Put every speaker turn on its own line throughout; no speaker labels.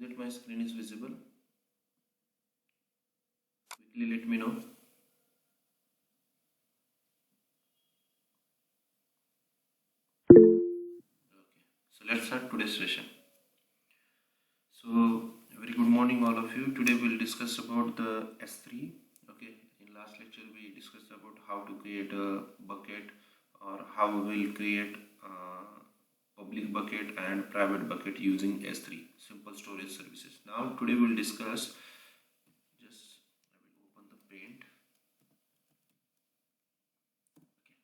it my screen is visible? Quickly let me know. Okay, so let's start today's session. So very good morning all of you. Today we'll discuss about the S3. Okay, in last lecture we discussed about how to create a bucket, or how we will create public bucket and private bucket using S3 simple storage services. Now today we'll discuss, just I will open the paint. Okay.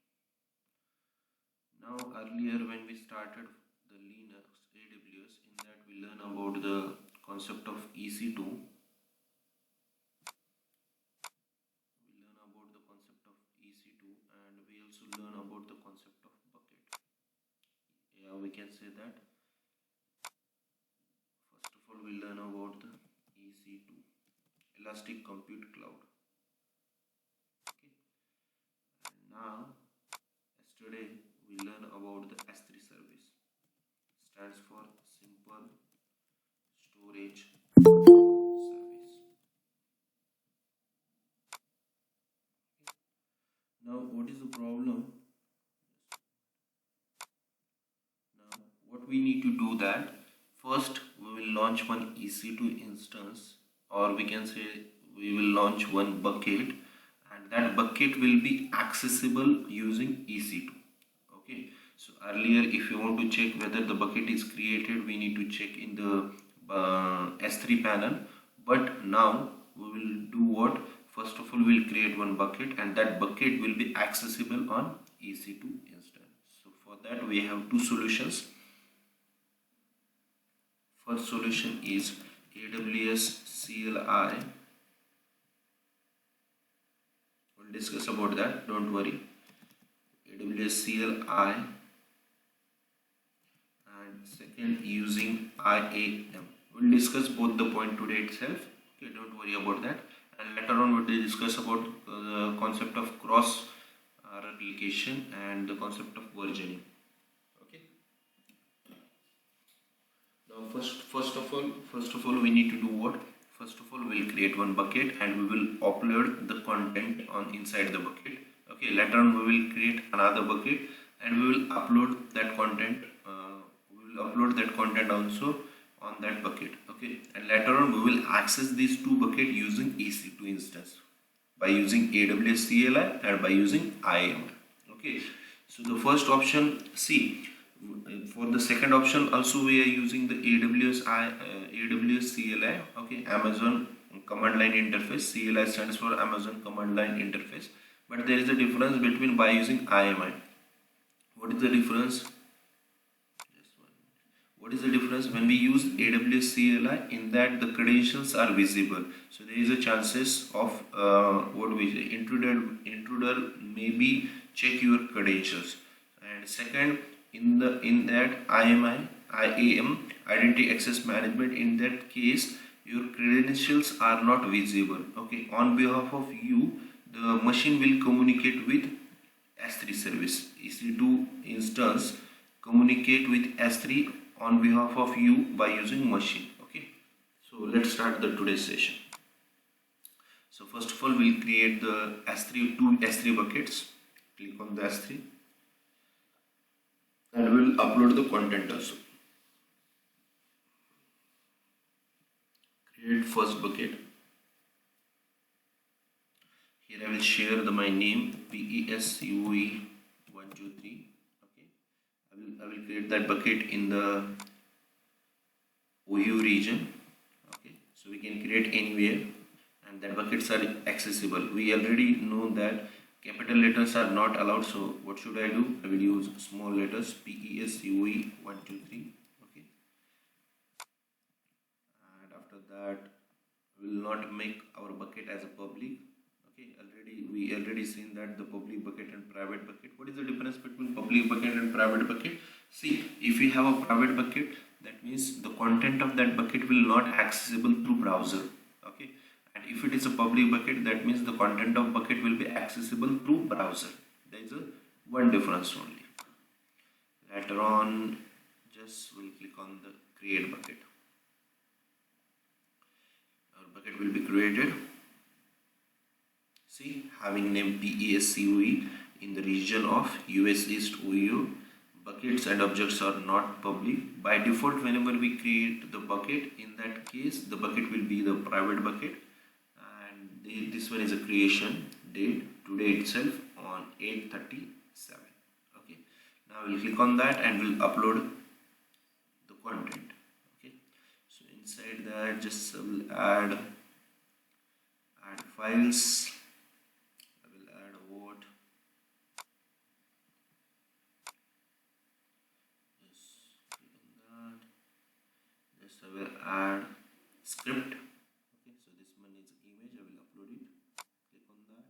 Now earlier when we started the Linux AWS, in that we learn about the concept of EC2. We learn about the concept of EC2, and we also learn about the concept of bucket. Yeah, we can say that. First of all, we learn about the EC2, Elastic Compute Cloud. Okay. And now, yesterday, we learn about the S3 service. Stands for Simple Storage Service. Now, what is the problem? Now, what we need to do that, first we will launch one EC2 instance, or we can say we will launch one bucket, and that bucket will be accessible using EC2. Okay, so earlier if you want to check whether the bucket is created, we need to check in the S3 panel, but now we will do what? First of all, we will create one bucket, and that bucket will be accessible on EC2 instance. So for that we have two solutions. First solution is AWS CLI. We'll discuss about that, don't worry. AWS CLI, and second using IAM. We'll discuss both the point today itself. Okay, don't worry about that. And later on we'll discuss about the concept of cross replication and the concept of versioning. Okay. Now first of all we need to do what? First of all, we'll create one bucket and we will upload the content on inside the bucket. Okay, later on we will create another bucket and we will upload that content. Also on that bucket. Okay, and later on we will access these two buckets using EC2 instance by using AWS CLI and by using IAM. Okay, so the first option, see, for the second option also we are using the AWS CLI. Okay, Amazon command line interface. CLI stands for Amazon command line interface, but there is a difference between by using IAM. What is the difference? What is the difference? When we use AWS CLI, in that the credentials are visible, so there is a chances of what we say, intruder maybe check your credentials. And second, in that IAM, identity access management, in that case your credentials are not visible. Okay, on behalf of you, the machine will communicate with S3 service. EC2 instance communicate with S3 on behalf of you by using machine. Okay, so let's start the today's session. So first of all, we'll create the two S3 buckets. Click on the S3 and we'll upload the content also. Create first bucket. Here I will share my name PESUE123. Okay, I will create that bucket in the OU region. Okay, so we can create anywhere, and that buckets are accessible. We already know that capital letters are not allowed, so what should I do? I will use small letters PESUE123. okay, and after that we will not make our bucket as a public. Okay, we already seen that the public bucket and private bucket. What is the difference between public bucket and private bucket? See, if we have a private bucket, that means the content of that bucket will not accessible through browser. Okay, and if it is a public bucket, that means the content of bucket will be accessible through browser. There is one difference only. Later on, just we'll click on the create bucket. bucket will be created. See, having name PESCOE in the region of US East OEO. Buckets and objects are not public. By default, whenever we create the bucket, in that case the bucket will be the private bucket, and this one is a creation date today itself on 8:37. Okay, now we'll click on that and we'll upload the content. Okay, so inside that just will add files. I will add what, just I will add script. Okay, so this one is image. I will upload it. Click on that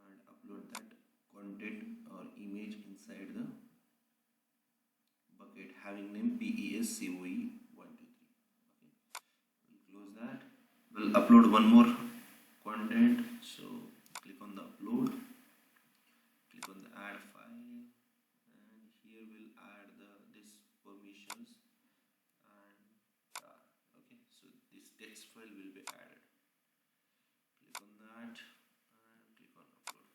and upload that content or image inside the bucket having name PESCOE123. Okay, we'll close that. We'll upload one more content. So click on the upload, click on the add file, and here we'll add this permissions and okay, so this text file will be added. Click on that and click on upload.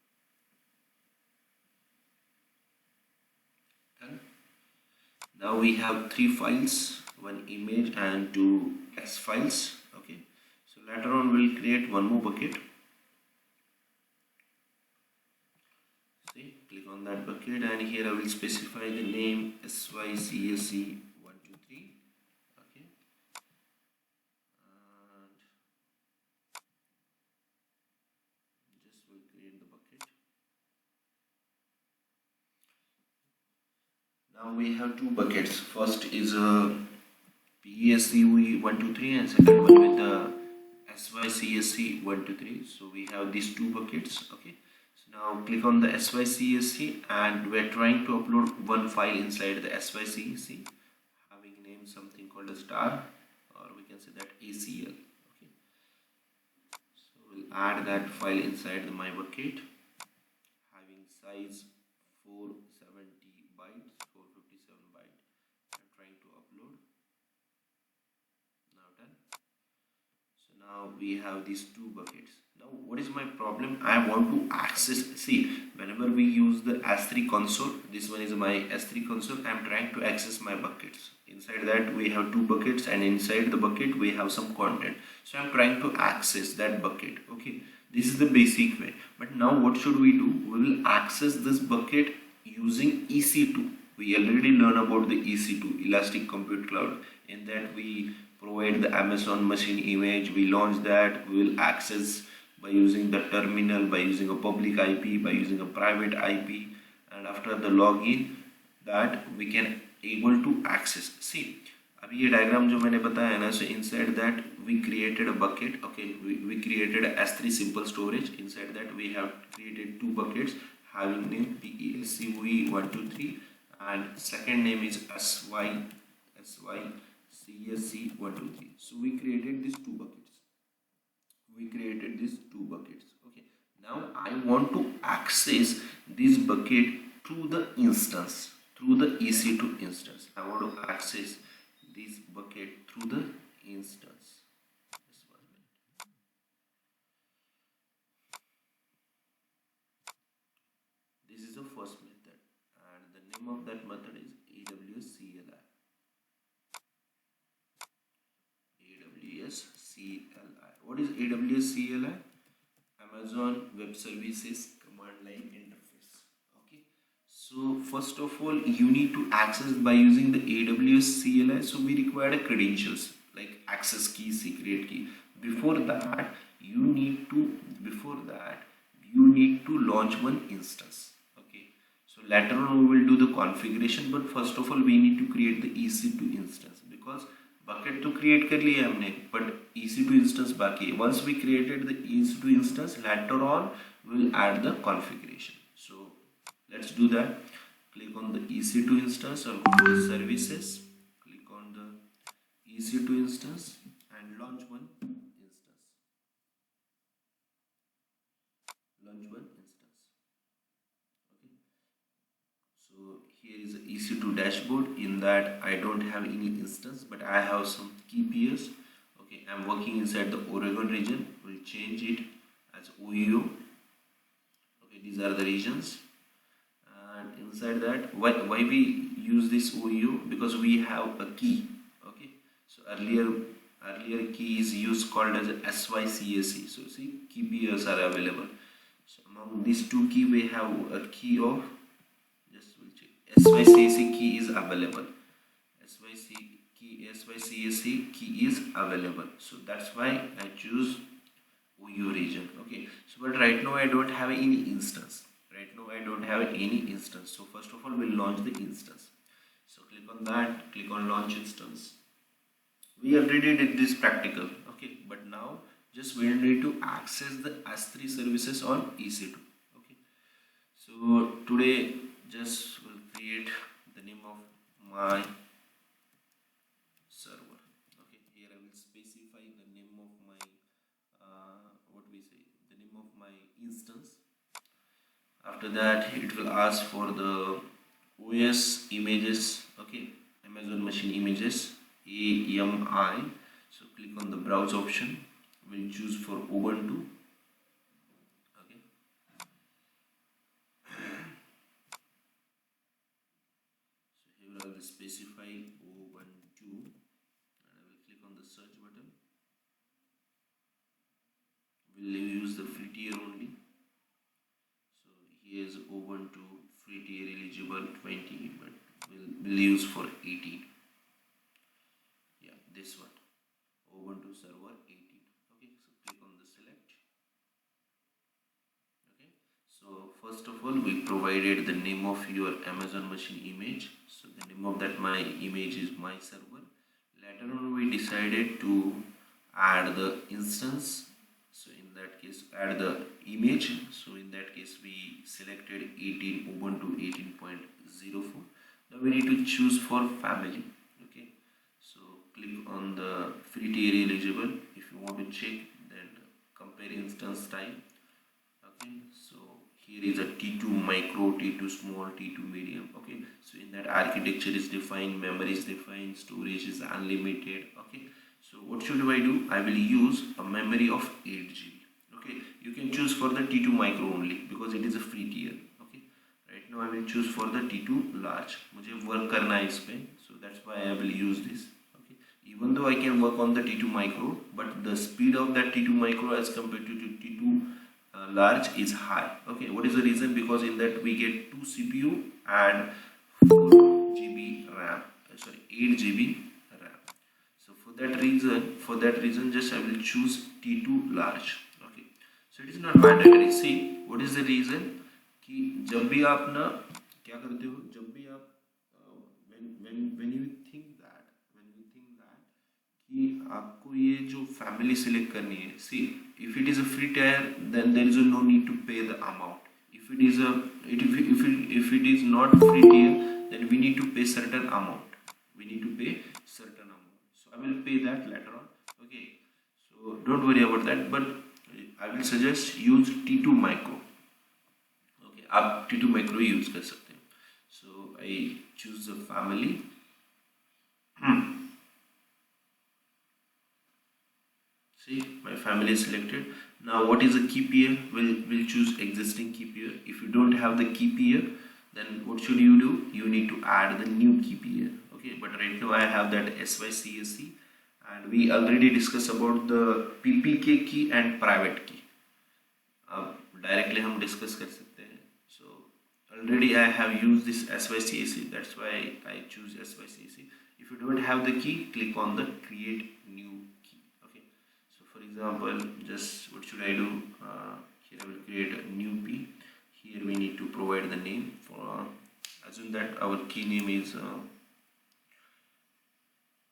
Done. Now we have 3 files, one image and 2 text files. Okay, so later on we'll create one more bucket. See, click on that bucket and here I will specify the name SYCSE123. Okay, and just will create the bucket. Now we have 2 buckets. First is a PESCOE123 and second one with the SYCSE123. So we have these 2 buckets. Okay, so now click on the SYCSE and we're trying to upload one file inside the SYCSE having name something called a star, or we can say that ACL. Okay, so we'll add that file inside the my bucket having size 470 bytes, 457 bytes. I'm trying to upload. Now done. So now we have these 2 buckets. Now what is my problem? I want to access, see, whenever we use the S3 console, this one is my S3 console, I am trying to access my buckets. Inside that we have 2 buckets and inside the bucket we have some content. So I am trying to access that bucket. Okay, this is the basic way. But now what should we do? We will access this bucket using EC2. We already learned about the EC2, Elastic Compute Cloud. In that we provide the Amazon machine image. We launch that. We will access by using the terminal, by using a public IP, by using a private IP, and after the login that we can able to access. See, अभी ये diagram जो मैंने बताया है ना, so inside that we created a bucket. Okay, we created a S3 simple storage. Inside that we have created 2 buckets having name PESCOE123 and second name is SYCSE123. So we created these 2 buckets. Okay, now I want to access this bucket through the instance, through the EC2 instance. I want to access this bucket through the instance. Just 1 minute. This is the first method and the name of that method is AWS CLI. What is AWS CLI? Amazon Web Services Command Line Interface. Okay, so first of all you need to access by using the AWS CLI. So we require a credentials like access key, secret key. Before that you need to launch one instance. Okay, so later on we will do the configuration, but first of all we need to create the EC2 instance because bucket to create कर लिया हमने, but EC2 instance बाकी है. Once we created the EC2 instance, later on we will add the configuration. So let's do that. Click on the EC2 instance or go to services. Click on the EC2 instance and launch one instance. Okay. So here is the EC2 dashboard. In that I don't have any instance, but I have some key peers. Okay, I'm working inside the Oregon region. We'll change it as OEO. Okay, these are the regions, and inside that, why we use this OEO? Because we have a key. Okay, so earlier key is used called as SYCAC. So see, key peers are available. So among these two key, we have a key of, just we'll check, SYCAC key is available. SYCAC key is available. So that's why I choose OEO region. Okay, so but right now I don't have any instance. So first of all, we'll launch the instance. So click on that, click on launch instance. We already did this practical. Okay, but now just we need to access the S3 services on EC2. Okay, so today just will create the name of my server. Okay, here I will specify the name of my the name of my instance. After that, it will ask for the OS images. Okay, Amazon machine images, AMI. So click on the browse option. We'll choose for Ubuntu. Okay, so here I will specify Ubuntu, and I will click on the search button. We'll use the free tier only. So here is Ubuntu free tier eligible 20, but we'll use for 18. Yeah, this one, Ubuntu server 18. Okay, so click on the select. Okay, so first of all, we provided the name of your Amazon machine image. So the name of that my image is my server. Later on, we decided to add the instance. So in that case, add the image. So in that case, we selected 18, Ubuntu 18.04. Now we need to choose for family. Okay, so click on the free tier eligible. If you want to check, then compare instance type. Okay, so here is a T2 micro, T2 small, T2 medium. Okay, so in that architecture is defined, memory is defined, storage is unlimited. Okay, so what should I do? I will use a memory of 8 GB. Okay, you can choose for the T2 micro only because it is a free tier. Okay, right now I will choose for the T2 large. मुझे work करना है इस पे, so that's why I will use this. Okay, even though I can work on the T2 micro, but the speed of that T2 micro as compared to T2 large is high. Okay, what is the reason? Because in that we get 2 CPU and 4 GB RAM. Sorry, 8 GB RAM. So for that reason, just I will choose T2 large. Okay, so it is not mandatory. See, what is the reason? कि जब भी आप ना क्या करते हो, जब भी आप when you think that कि आपको ये जो family select करनी है, see, if it is a free tier, then there is no need to pay the amount. If it is not free tier, then we need to pay certain amount. So I will pay that later on. Okay, so don't worry about that. But I will suggest use T2 micro. Okay, आप T2 micro use कर सकते हैं. So I choose the family. See, my family is selected. Now what is a key pair? We'll choose existing key pair. If you don't have the key pair, then what should you do? You need to add the new key pair. Okay, but right now I have that SYCAC, and we already discussed about the PPK key and private key. Directly हम discuss कर सकते हैं. So already I have used this SYCAC. That's why I choose SYCAC. If you don't have the key, click on the create new key. Okay. So for example, just what should I do? Here I will create a new P. Here we need to provide the name. For assume that our key name is.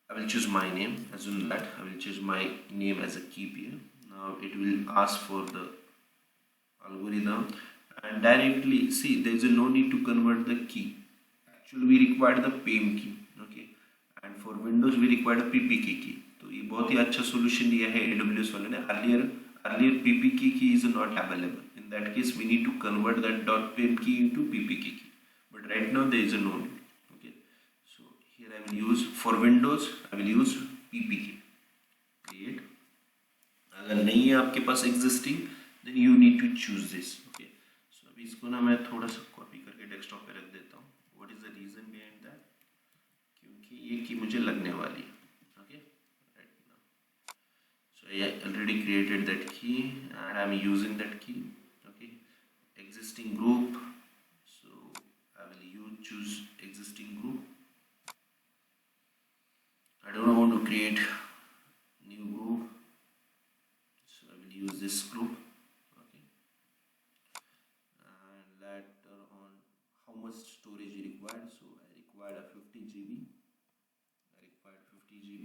I will choose my name. Assume that I will choose my name as a key pair. Now it will ask for the algorithm, and directly see there is no need to convert the key. Actually we require the PEM key. Okay, and for Windows we require the PPK key. तो ये बहुत ही अच्छा solution दिया है AWS वाले ने. Earlier PPK key is not available. In that case we need to convert that .pem key into PPK key. But right now there is no need. Okay, I will use for Windows, I will use ppk create. अगर नहीं है आपके पास existing, then you need to choose this. Okay, so अभी इसको ना मैं थोड़ा सा कॉपी करके डेस्कटॉप पे रख देता हूँ. What is the reason behind that? क्योंकि ये की मुझे लगने वाली है. Okay, right now. So I already created that key and I'm using that key. Okay, existing group. So I will choose existing group. I don't want to create new group, so I will use this group. Okay, and later on, how much storage you required? So I required a 50 GB. I required 50 GB.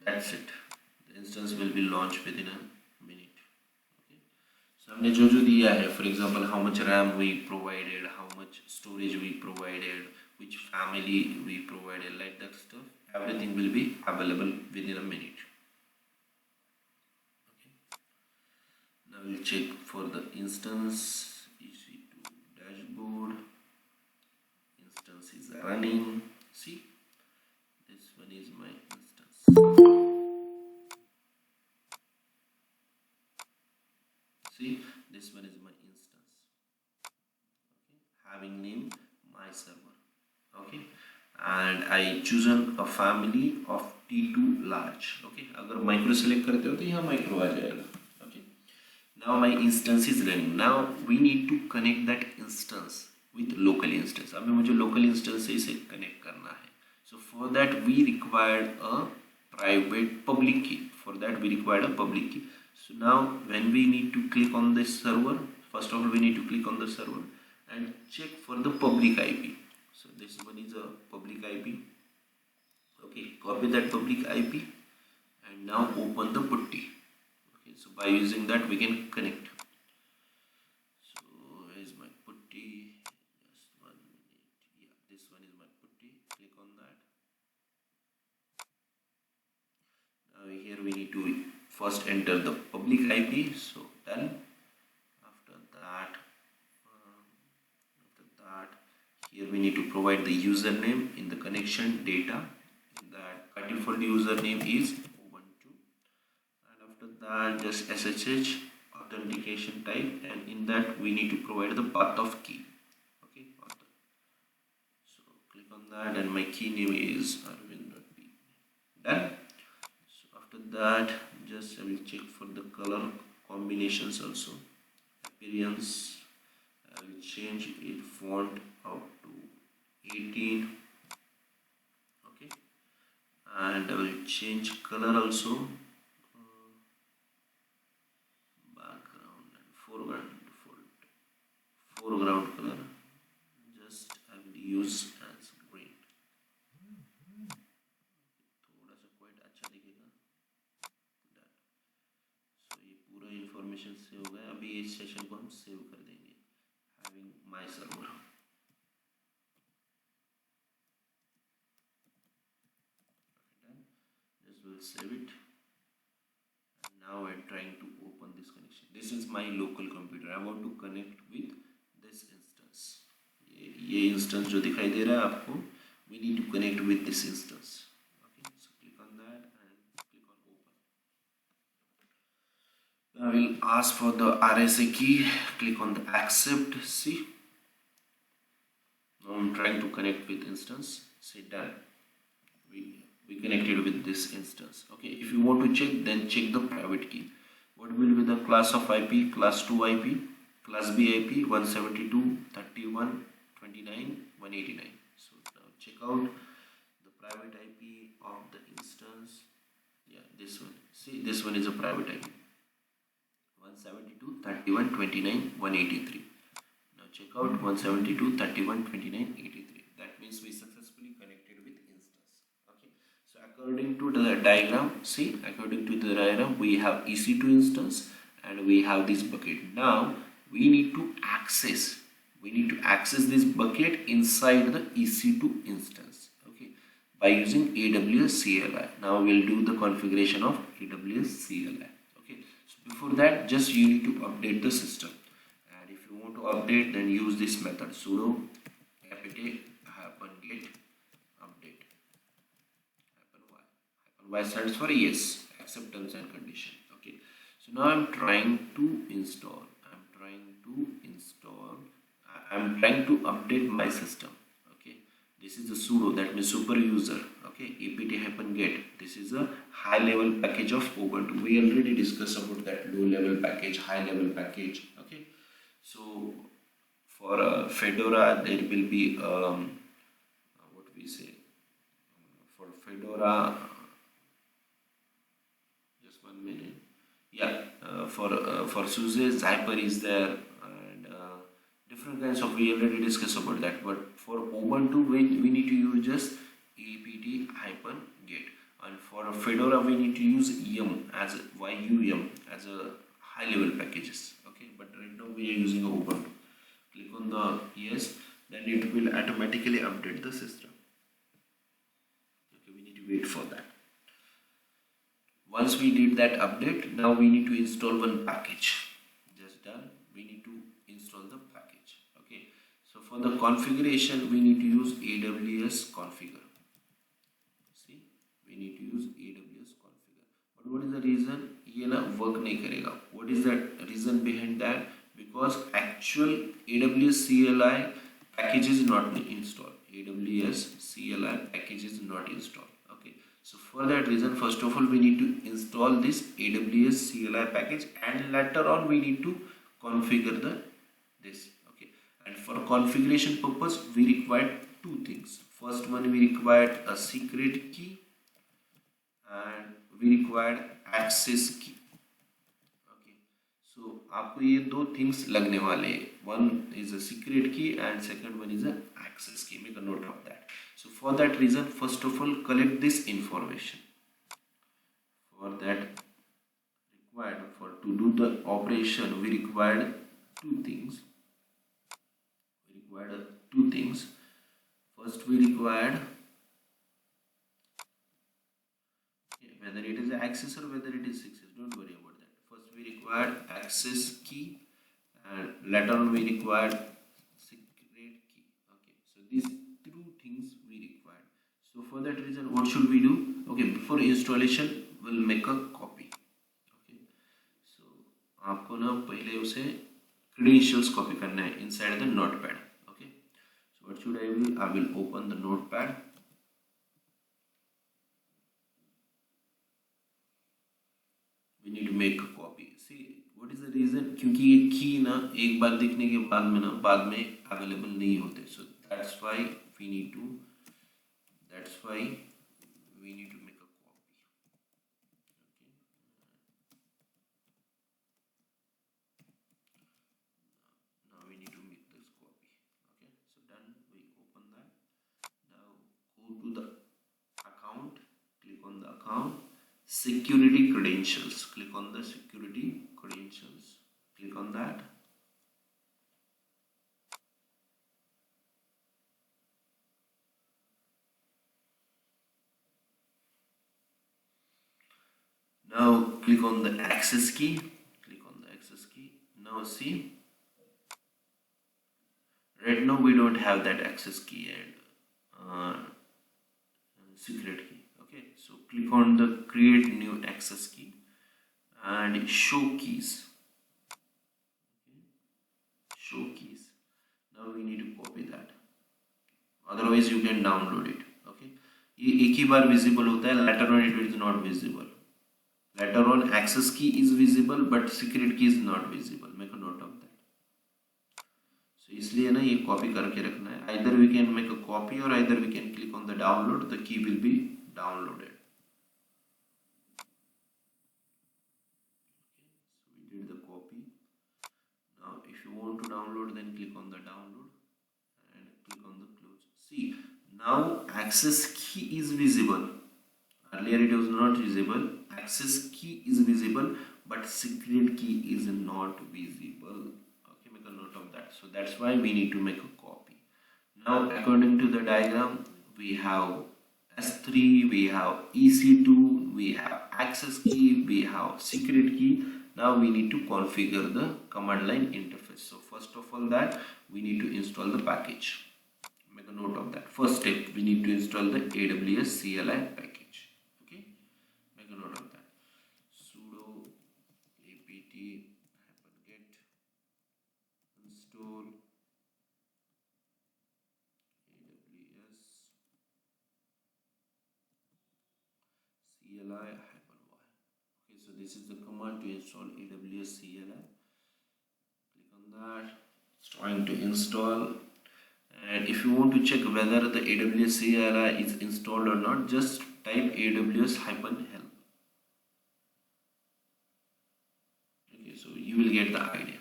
That's it. The instance will be launched within a minute. Okay, so हमने जो दिया है, for example, how much RAM we provided, how much storage we provided, which family we provided, like that stuff. Everything will be available within a minute. Okay. Now we'll check for the instance. EC2 dashboard. Instance is running. See, this one is my instance. See, this one is my instance. Okay. Having name my server. Okay. And I chosen a family of T2 large. Okay, अगर micro select करते हो तो यहाँ micro आ जाएगा. Okay, now my instance is running. Now we need to connect that instance with local instance. अब मुझे local instance से इसे connect करना है. So for that we required a private public key. For that we required a public key. So now when we need to click on this server, first of all we need to click on the server and check for the public IP. So this one is a public IP. Okay, copy that public IP and now open the putty. Okay, so by using that we can connect. So here's my putty. Just 1 minute. Yeah, this one is my putty. Click on that. Now here we need to first enter the public IP. So done. After that, here we need to provide the username in the connection data. That by default username is Ubuntu, and after that just SSH authentication type, and in that we need to provide the path of key. Okay, so click on that, and my key name is Arvind.p. Done. So after that, just I will check for the color combinations also. Appearance, I will change it font out to 18. Okay, and I will change color also, background and foreground color. Just I will use as green. थोड़ा सा quite अच्छा दिखेगा. So ये पूरा information save हो गया. अभी इस सेशन को हम सेव कर देंगे. Having my server. Just will save it. And now I'm trying to open this connection. This is my local computer. I want to connect with this instance. ये instance जो दिखाई दे रहा है आपको, we need to connect with this instance. Okay, so click on that and click on open. Now I will ask for the RSA key. Click on the accept. See, now I'm trying to connect with instance. Say done. We connected with this instance. Okay, if you want to check, then check the private key. What will be the class of IP? Class 2 IP, class B IP 172.31.29.189. So now check out the private IP of the instance. Yeah, this one. See, this one is a private IP 172.31.29.183. Now check out 172.31.29.83. That means we successfully connected with instance. Okay, so according to the diagram, see, according to the diagram, we have EC2 instance and we have this bucket. Now we need to access this bucket inside the EC2 instance. Okay, by using AWS CLI. Now we'll do the configuration of AWS CLI. Okay, so before that, just you need to update the system, and if you want to update, then use this method sudo apt-get update. Y stands for yes, acceptance and condition. Okay, so now I'm trying to install, I'm trying to update my system. Okay, this is the sudo, that means super user. Okay, apt-get, this is a high level package of Ubuntu. We already discussed about that low level package, high level package. Okay, so for Fedora there will be what we say, for Fedora, just 1 minute. Yeah, for SUSE, Zyper is there, and different kinds of, we already discussed about that. But for Ubuntu, we need to use just apt-get, and for Fedora we need to use yum as yum as a high level packages. Okay, but right now we are using Ubuntu. Click on the yes, then it will automatically update the system. Okay, we need to wait for that. Once we did that update, now we need to install one package. Just done, we need to install the package. Okay, so for the configuration we need to use AWS configure. See, we need to use AWS configure. But what is the reason? ये ना work नहीं करेगा. What is the reason behind that? Because actual AWS CLI package is not installed. AWS CLI package is not installed. Okay, so for that reason, first of all we need to install this AWS CLI package, and later on we need to configure this. Okay, and for configuration purpose we require two things. First one, we required a secret key, and we required access key. Okay, so आपको ये दो things लगने वाले हैं. One is a secret key and second one is a access key. Make a note of that. So for that reason, first of all, collect this information. For that required, to do the operation, we required two things. First, we required, whether it is access or whether it is success, don't worry about that. First, we required access key, and later on we required secret key. Okay, so these two things we required. So for that reason, what should we do? Okay, before installation we'll make a copy. Okay, so आपको ना पहले उसे credentials copy करना है inside the notepad. Okay, so what should I do? I will open the notepad. We need to make a copy. See, what is the reason? क्योंकि ये key ना एक बार दिखने के बाद में ना बाद में available नहीं होते. So that's why we need to make a copy. Okay. Now we need to make this copy. Okay, so done. We open that. Now go to the account. Click on the account. Security credentials. Click on the security credentials. Click on that. Now click on the access key. Now see, right now we don't have that access key and secret key. Okay, so click on the create new access key and show keys. Okay. Show keys. Now we need to copy that. Otherwise you can download it. Okay, ये एक ही बार visible होता है. Later on it is not visible. Later on access key is visible but secret key is not visible. Make a note of that. So इसलिए ना ये copy करके रखना है. Either we can make a copy or either we can click on the download. The key will be downloaded. Okay, so we did the copy. Now if you want to download, then click on the download and click on the close. See, now access key is visible. Earlier it was not visible. Access key is visible but secret key is not visible. Okay, make a note of that. So that's why we need to make a copy. Now according to the diagram, we have S3, we have EC2, we have access key, we have secret key. Now we need to configure the command line interface. So first of all that we need to install the package. Make a note of that. First step, we need to install the AWS CLI package. Okay, this is the command to install AWS CLI. Click on that. It's trying to install. And if you want to check whether the AWS CLI is installed or not, just type aws-help. Okay, so you will get the idea.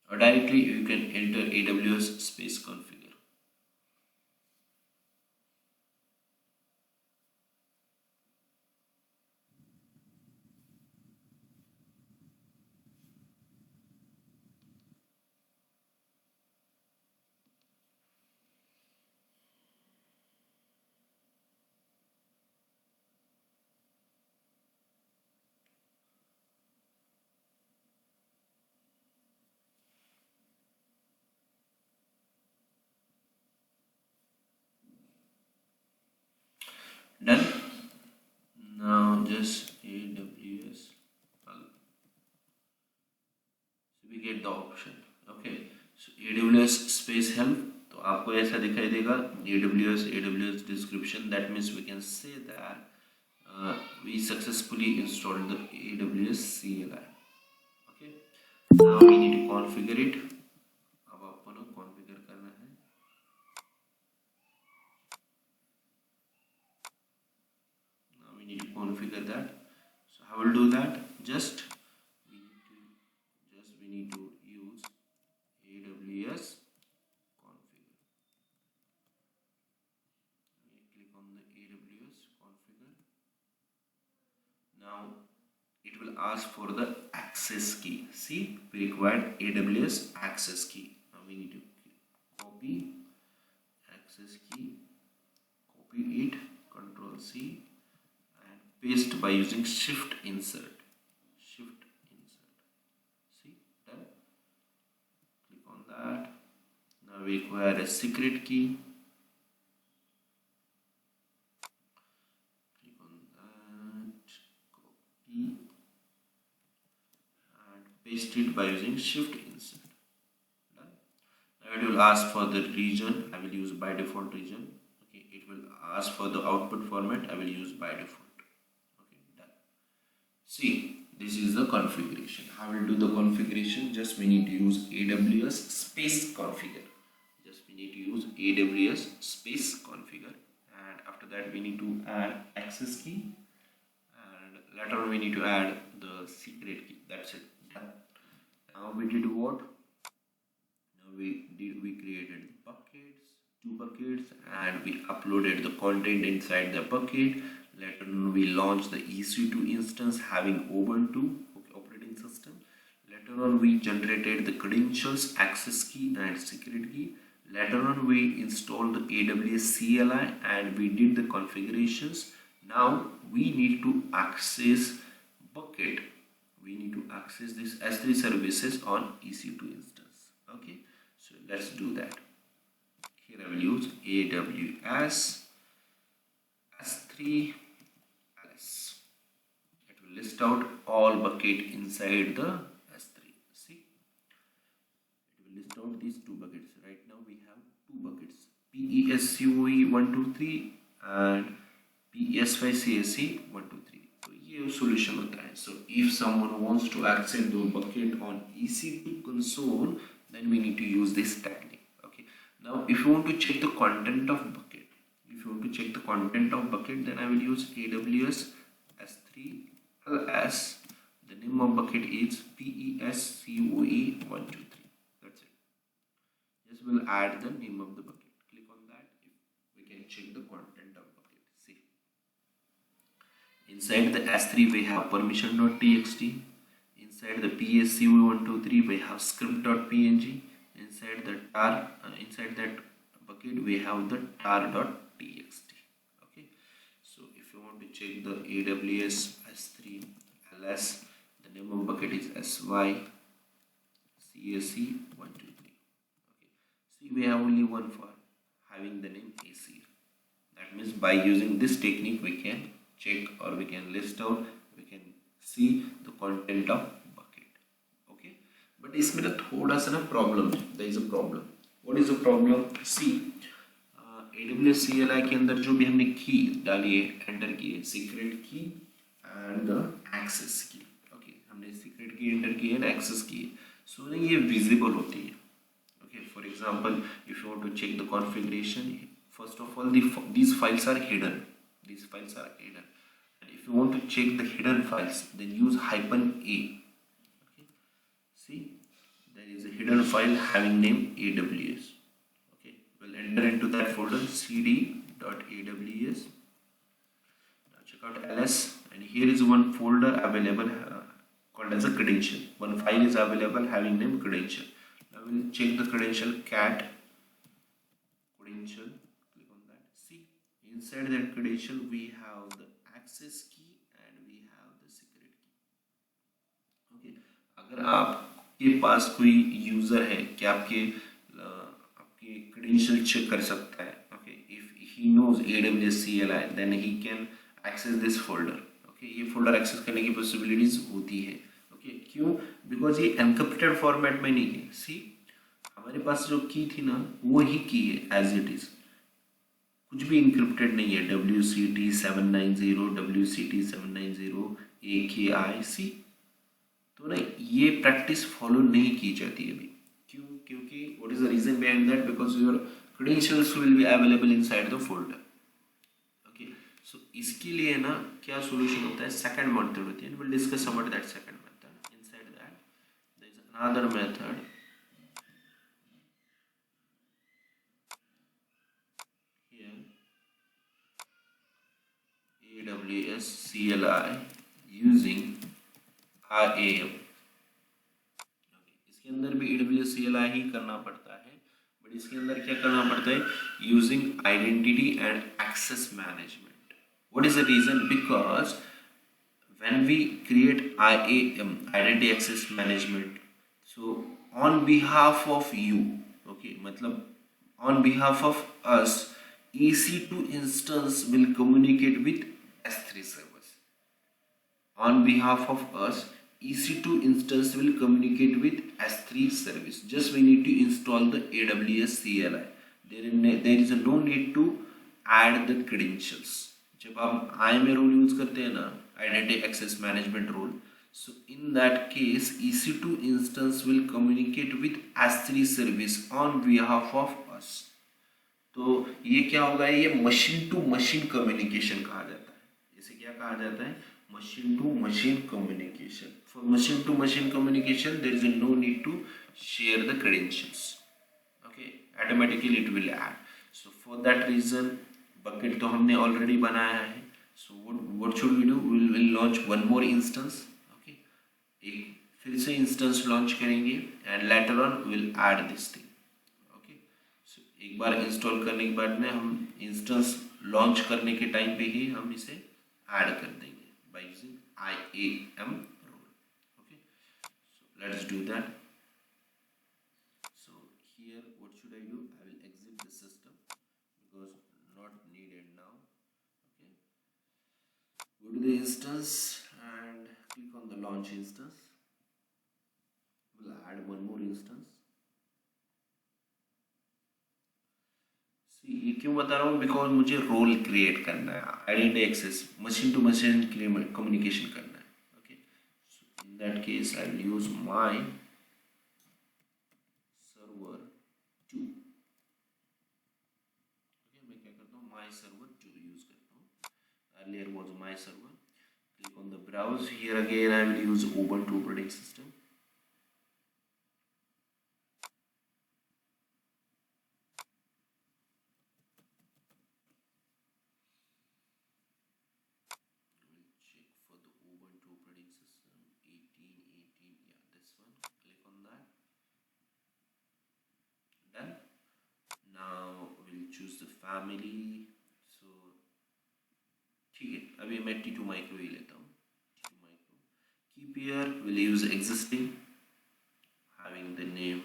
Or directly you can enter AWS space configure. Done. Now just AWS. So we get the option. Okay. So AWS space help. तो आपको ऐसा दिखाई देगा AWS description. That means we can say that we successfully installed the AWS CLI. Okay. Now we need to configure it. अब आपको ना configure करना है. Now we need to configure that. So how will do that? Just we need to use AWS configure. Click on the AWS configure. Now it will ask for the access key. See, we required AWS access key. Now we need to copy access key, copy it, Control C, and paste by using Shift Insert. See, done. Click on that. Now we require a secret key. Click on that, copy, and paste it by using Shift Insert. Done. Now it will ask for the region. I will use by default region. Okay, it will ask for the output format. I will use by default. Okay, done. See, this is the configuration. How will do the configuration? Just we need to use AWS space configure. And after that we need to add access key, and later on we need to add the secret key. That's it. Done. Now we did what? Now we created buckets, 2 buckets, and we uploaded the content inside the bucket. Later on we launched the EC2 instance having Ubuntu operating system. Later on we generated the credentials, access key, and secret key. Later on we installed the AWS CLI and we did the configurations. Now we need to access bucket. We need to access this S3 services on EC2 instance. Okay, so let's do that. Here I will use AWS S3 ls. It will list out all bucket inside the S3. See, it will list out these 2 buckets. Right now we have 2 buckets, PESCOE123 and PES5CSE123. So ये solution होता है. So if someone wants to access the bucket on EC2 console, then we need to use this technique. Okay. Now if you want to check the content of bucket, then I will use AWS S3 ls. The name of bucket is PESCOE123. That's it. Just will add the name of the bucket. Click on that. We can check the content of bucket. See, inside the S3 we have permission.txt. Inside the PSCOE123 we have script.png. Inside that bucket we have the tar.txt. Okay, so if you want to check the AWS S3 ls, the name of bucket is SYCSE123. Okay, see, we have only one for having the name AC. That means by using this technique we can check, or we can list out, we can see the content of bucket. Okay, but इसमें ना थोड़ा सा ना problem है. There is a problem. What is the problem? See, AWS CLI के अंदर जो भी हमने की डाली है, एंटर की है, सीक्रेट की एंड द एक्सेस की, ओके हमने सीक्रेट की एंटर की है, एक्सेस की है, सो so, ये विजिबल होती है. Okay, for example, if you want to check the configuration, first of all, these files are hidden. These files are hidden. And if you want to check the hidden files, then use -a. Okay, see, there is a hidden file having name AWS. Okay, we'll enter into that folder cd.aws. Now check out ls, and here is one folder available called as a credential. One file is available having name credential. Now we'll check the credential cat credential, click on that. See, inside that credential we have the access key and we have the secret key. Okay, अगर आपके पास कोई user है कि आपके credential check कर सकता है, okay, if he knows AWS CLI, then he can access this folder. Okay, ये folder access करने की possibilities होती है. Okay, क्यों? Because ये encrypted format में नहीं है. See, हमारे पास जो की थी ना वो ही की है एज इट इज, कुछ भी इंक्रिप्टेड नहीं है. WCT790 WCT790 AKIC, तो ना ये प्रैक्टिस फॉलो नहीं की जाती है अभी. क्यों? क्योंकि what is the reason behind that? Because your credentials will be available inside the folder. Okay, so इसके लिए ना क्या सॉल्यूशन होता है? सेकंड मेथड होती है. Will discuss about that second method. Inside that there is another method. AWS CLI using IAM. इसके अंदर भी AWS CLI ही करना पड़ता है, बट इसके अंदर क्या करना पड़ता है? Using identity and access management. What is the reason? Because when we create IAM, identity access management, so on behalf of you, okay, मतलब on behalf of us, EC2 instance will communicate with S3 servers. On behalf of us, EC2 instance will communicate with S3 service. Just we need to install the AWS CLI. There is no need to add the credentials. जब आप IAM role use करते हैं ना, Identity Access Management role, so in that case EC2 instance will communicate with S3 service on behalf of us. तो ये क्या होगा? ये मशीन टू मशीन कम्युनिकेशन कहा जाता है. इसे क्या कहा जाता है? Machine to machine communication. For machine to machine communication there is no need to share the credentials. Okay, automatically it will add. So for that reason bucket तो हमने ऑलरेडी बनाया है. So what should we do? We will launch one more instance. Okay, एक फिर से instance launch करेंगे and later on will add this thing. एक बार इंस्टॉल करने के बाद में हम इंस्टेंस लॉन्च करने के टाइम पे ही हम इसे ऐड कर देंगे by using IAM role. Okay, so let's do that. So here what should I do? I will exit the system because not needed now. Okay, go to the instance and click on the launch instance. We'll add one more instance. ये क्यों बता रहा हूँ? Because मुझे role create करना है, identity access machine to machine communication करना है. Okay, so in that case I will use my server 2. Okay, मैं क्या करता हूँ? माय सर्वर 2 यूज करता हूँ. Earlier was my server. Click on the browse. Here again I will use Ubuntu operating system. choose the family. So ठीक है, अभी मैं T2 micro ही लेता हूँ. T2 micro. Keep here will use existing, having the name.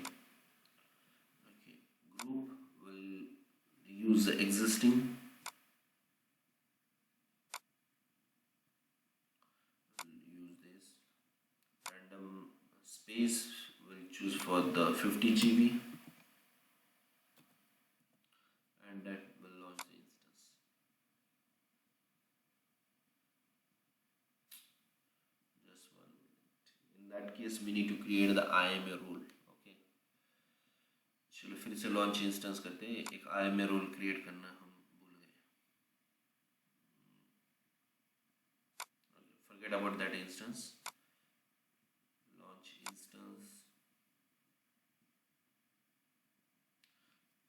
Okay, group will use the existing. We'll use this. Random space will choose for the 50 GB. That will launch the instance. In that case we need to create the IAMA role. Okay, चलो फिर से launch instance करते हैं. एक IAMA role create करना हम भूल गए. Okay, forget about that instance. Launch instance.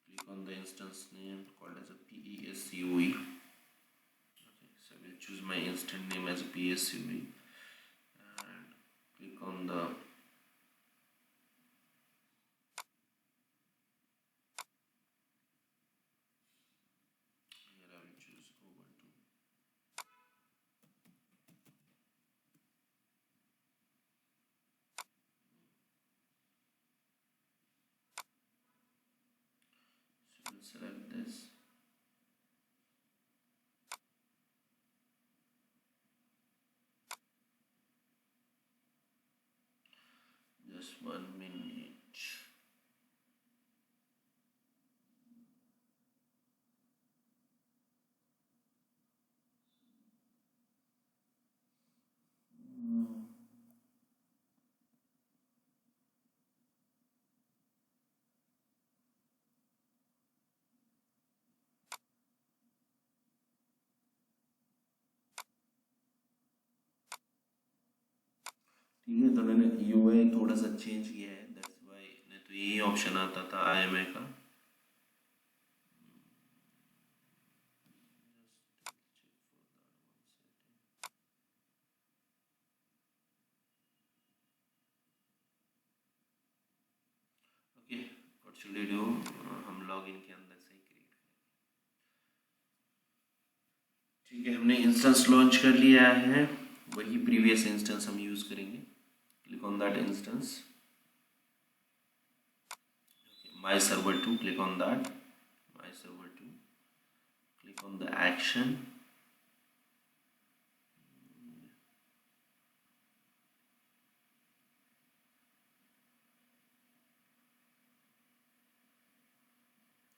Click on the instance name called as a PESCOE. Okay, so I will choose my instant name as a PSCOE and click on the here I will choose Ubuntu. So we'll select this. Just 1 minute. ठीक है, तो मैंने UI थोड़ा सा change किया है, that's why. नहीं तो यही ऑप्शन आता था IMA का. Okay, what should I do? हम लॉगिन के अंदर से ही क्रिएट करेंगे. ठीक है, हमने इंस्टेंस लॉन्च कर लिया है. वही प्रीवियस इंस्टेंस हम यूज करेंगे. Click on that instance. Okay, my server 2, click on that. My server 2. Click on the action.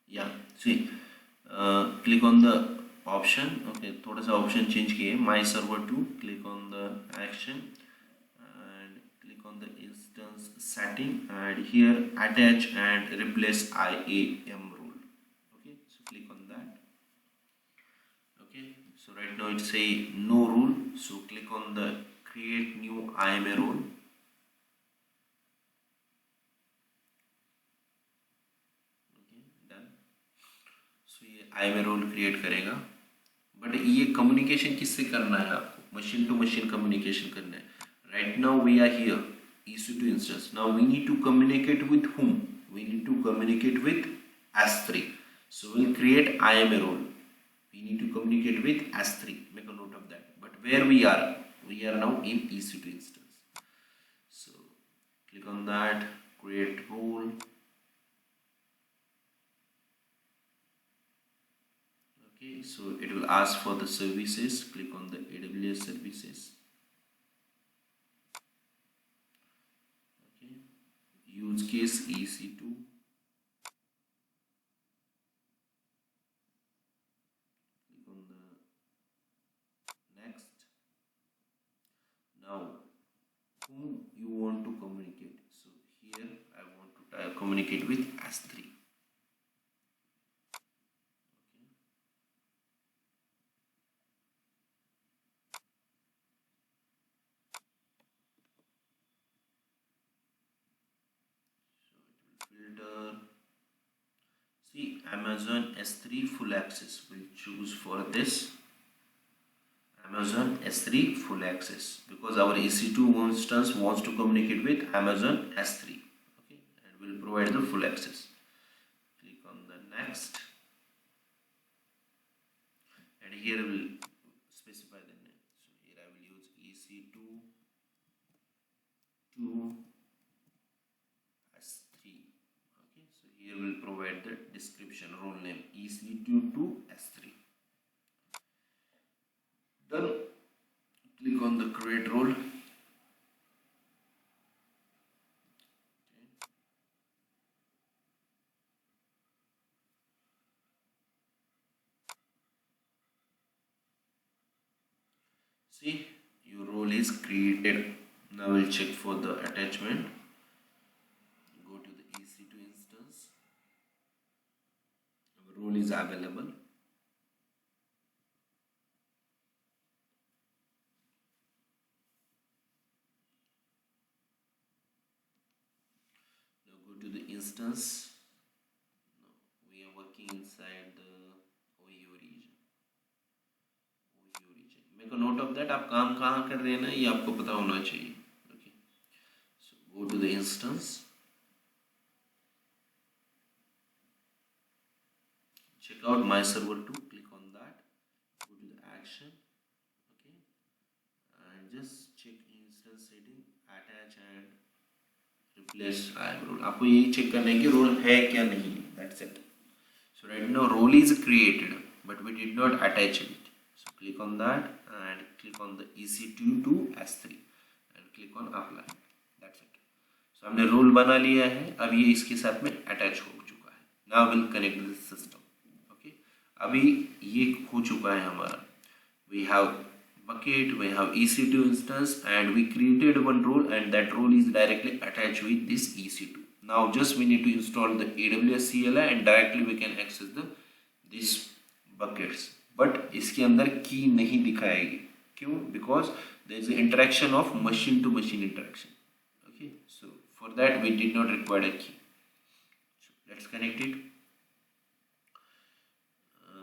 Yeah, see, click on the option. Okay, थोड़ा सा option change किए. My server 2. Click on the action. On the instance setting and here attach and replace IAM role. Okay, so click on that. Okay, so right now it say no rule, so click on the create new IAMA role. Okay, done. So ये IAMA role create करेगा. But ये communication किससे करना है? आपको machine to machine communication करना है. Right now we are here, EC2 instance. Now we need to communicate with whom? We need to communicate with S3. So we'll create IAMA role. We need to communicate with S3. Make a note of that. But where we are? We are now in EC2 instance. So click on that, create role. Okay, so it will ask for the services. Click on the AWS services. Use case EC2. Click on the next. Now whom you want to communicate? So here I want to communicate with S3. Filter. See, Amazon S3 full access. We'll choose for this Amazon S3 full access because our EC2 instance wants to communicate with Amazon S3. Okay, and we'll provide the full access. Click on the next, and here I will specify the name. So here I will use EC2 to here will provide the description role name EC2 to S3. Done. Click on the create role. Okay. See, your role is created. Now we'll check for the attachment. Go to the EC2 instance. Our role is available. Now go to the instance. Now we are working inside the OEO region. Make a note of that. आप काम कहाँ कर रहे हैं ना, ये आपको पता होना चाहिए. Okay. So go to the instance. Check out my server 2. Click on that. Go to the action. Okay. And just check instance setting. Attach and replace IAM role. आपको यही check करना है कि role है क्या नहीं. That's it. So right now role is created, but we did not attach it. So click on that and click on the EC2 to S3 and click on apply. That's it. So हमने role बना लिया है. अब ये इसके साथ में attach हो चुका है. Now we'll connect this system. Okay. अभी ये हो चुका है हमारा. We have bucket, we have EC2 instance, and we created one role, and that role is directly attached with this EC2. Now just we need to install the AWS CLI and directly we can access the this buckets. But इसके अंदर की नहीं दिखाएगी. क्यों? Because there is an interaction of machine to machine interaction. Okay, so for that we did not require a key. So let's connect it.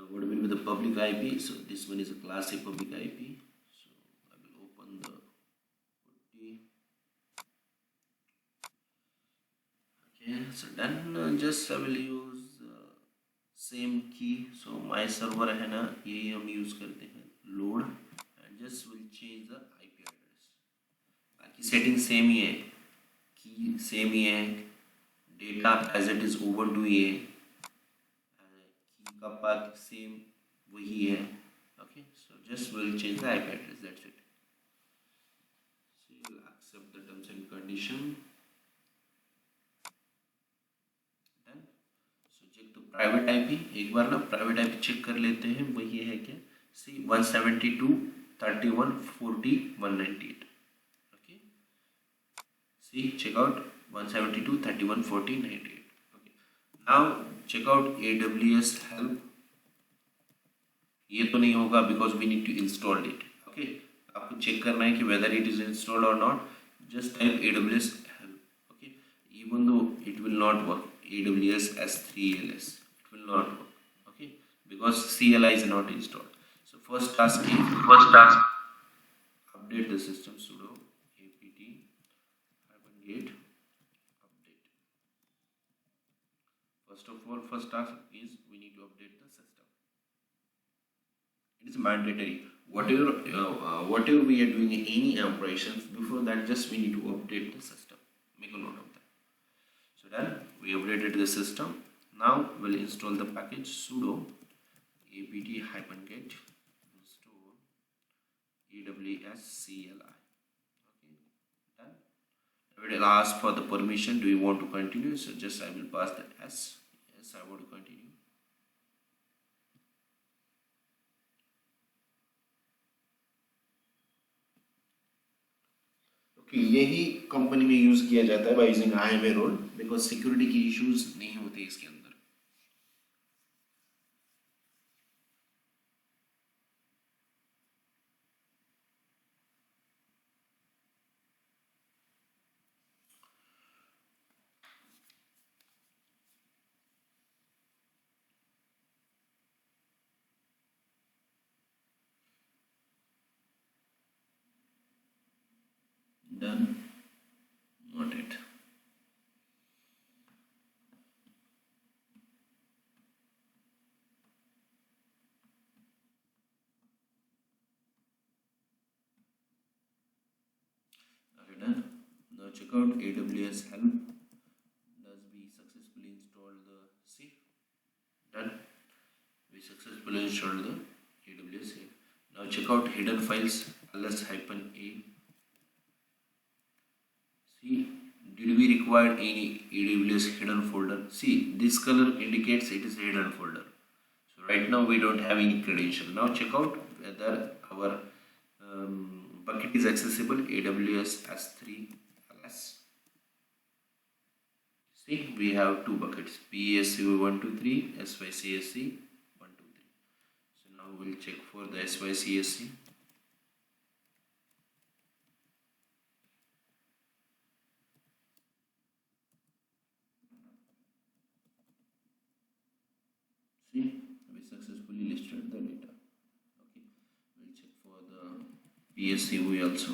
What will be the public IP? So this one is a class A public IP. So I will open the OT. Okay, so then just I will use same key. So my server है ना, यही हम use करते हैं. Load and just will change the IP address. बाकी setting same ही है, key same ही है, data as it is Ubuntu ही है, key का path same वही है. Okay, so just will change the IP address. That's it. So you will accept the terms and condition. Private IP एक बार ना private IP check कर लेते हैं. वो ये है क्या? See 172.31.40.198. Okay, see check out 172.31.40.98. Okay, now check out AWS help. ये तो नहीं होगा because we need to install it. Okay, आपको चेक करना है कि वेदर इट इज इंस्टॉल्ड और not. Just type AWS help. Okay, even though it will not work. Aws S3 ls, it will not work. Okay, because CLI is not installed. So first task update the system. Sudo apt-get update. First of all, first task is we need to update the system. It is mandatory. Whatever we are doing any operations, before that just we need to update the system. Make a note of that. So then we updated the system. Now we'll install the package sudo apt-get install AWS CLI. Okay, done. It will ask for the permission. Do you want to continue? So just I will pass the S. Yes, I want to continue. Okay, यही company में use किया जाता है by using IAM role because security की issues नहीं होते इसके अंदर. Done. Not it. Okay, done. Now check out AWS help. Does we successfully installed the C? Done. We successfully installed the AWS C. Now check out hidden files ls-a. See, did we require any AWS hidden folder? See, this color indicates it is a hidden folder. So right now we don't have any credential. Now check out whether our bucket is accessible, Aws S3 ls. See, we have two buckets, PSC123, SYCSC123. So now we'll check for the SYCSC. See, we successfully listed the data. Okay, we'll check for the PSCV also.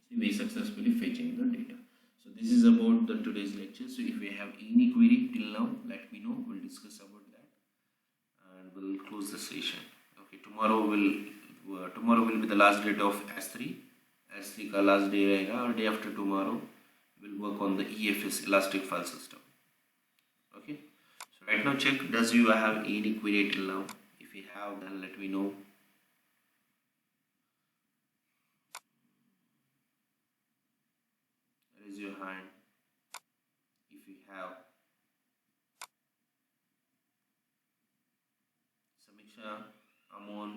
See, we successfully fetching the data. So this is about the today's lecture. So if you have any query till now, let me know. We'll discuss about that, and we'll close the session. Okay, tomorrow will be the last date of S3. S3 का last day रहेगा और day after tomorrow we'll work on the EFS, elastic file system. Okay, so right now check, does you have any query till now? If you have, then let me know. Raise your hand if you have. Samiksha, Amon,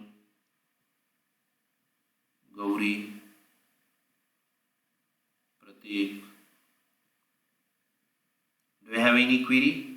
Gauri, Pratik, do you have any query?